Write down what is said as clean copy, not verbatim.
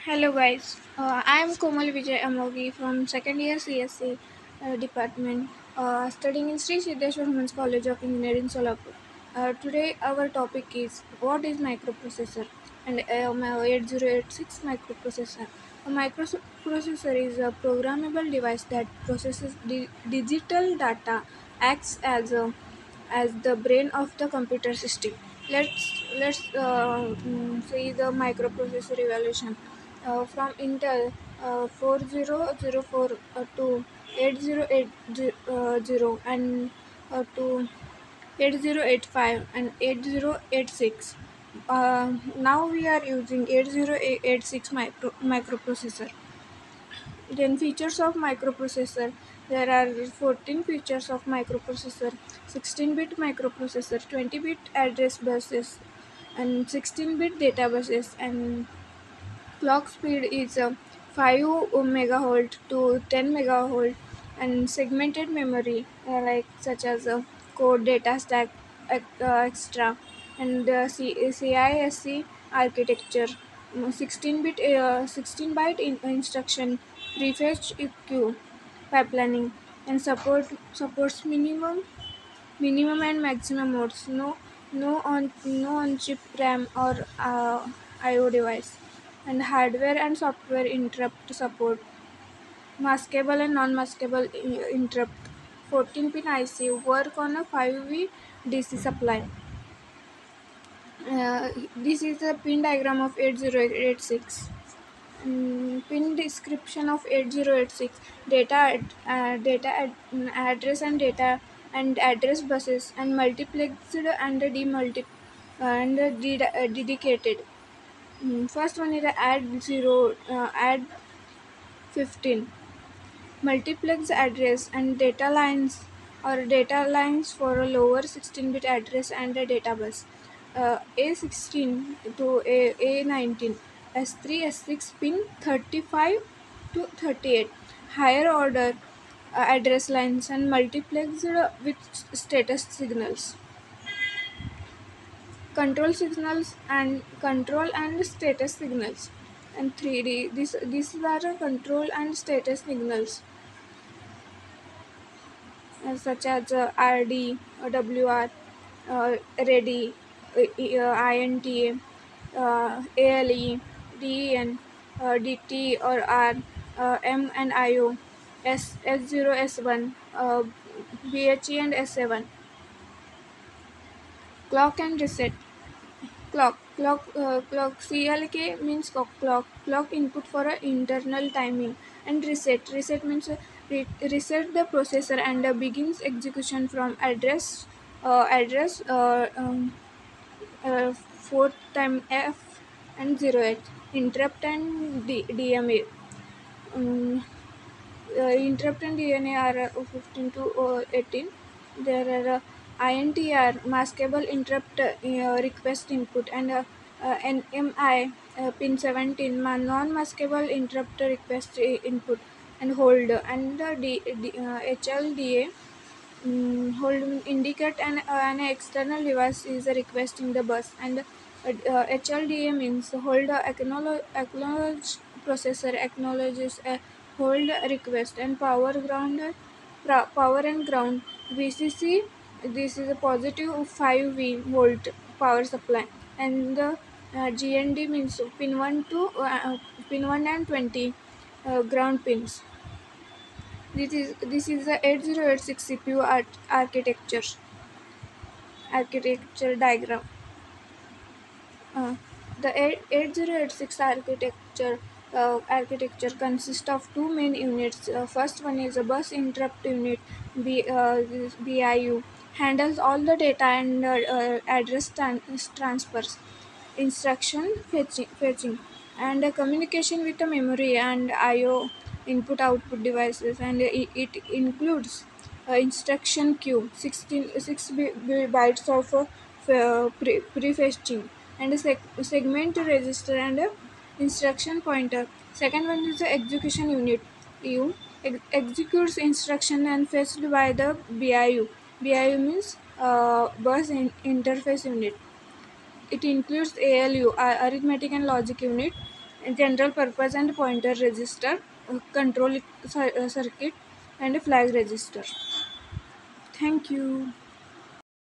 Hello guys, I am Komal Vijay Amogi from second year CSC department, studying in Sri Siddheshwar Women's College of Engineering, Solapur. Today our topic is what is microprocessor and my 8086 microprocessor. A microprocessor is a programmable device that processes digital data, acts as the brain of the computer system. Let's see the microprocessor evolution from Intel 4004 to 8080 and to 8085 and 8086. Now we are using 8086 microprocessor. Then features of microprocessor. There are 14 features of microprocessor: 16-bit microprocessor, 20-bit address buses, and 16-bit data buses. And clock speed is 5 megahertz to 10 megahertz, and segmented memory like such as code data stack extra, and CISC architecture. 16 byte instruction prefetch queue pipelining, and supports minimum and maximum modes. No on chip RAM or IO device, and hardware and software interrupt support. Maskable and non-maskable interrupt. 14-pin IC work on a 5V DC supply. This is the pin diagram of 8086. Pin description of 8086: address and data and address buses, and multiplexed and dedicated. First one is the add 15 multiplex address and data lines, or data lines for a lower 16-bit address and a data bus. A16 to A19, S3 S6 pin 35 to 38, higher order address lines and multiplexed with status signals. Control and status signals. And 3D, these are the control and status signals, such as RD, WR, ready, INTA, ALE, DEN, DT or R, M and IO, S0, S1, BHE and S7. Clock and reset. Clock. CLK means clock input for internal timing, and reset means reset the processor and begins execution from fourth time F and 08. Interrupt and DMA. Um, Interrupt and DNA are 15 to 18. There are INTR, maskable interrupt request input, and NMI, pin 17, non-maskable interrupt request input and hold, and HLDA. Hold indicate an external device is requesting the bus, and HLDA means hold acknowledge processor acknowledges a hold request, and power and ground. VCC, this is a positive 5V volt power supply, and the GND means pin 1 and 20 ground pins. This is the 8086 CPU architecture diagram. Uh, the 8086 architecture consists of two main units. First one is a bus interrupt unit, BIU, handles all the data and address transfers, instruction fetching, and communication with the memory and IO input output devices, and it includes instruction queue, 6 bytes of prefetching, and a segment register, and a instruction pointer. Second one is the execution unit. U executes instruction and fetched by the BIU. BIU means bus interface unit. It includes ALU, arithmetic and logic unit, general purpose and pointer register, control circuit, and flag register. Thank you.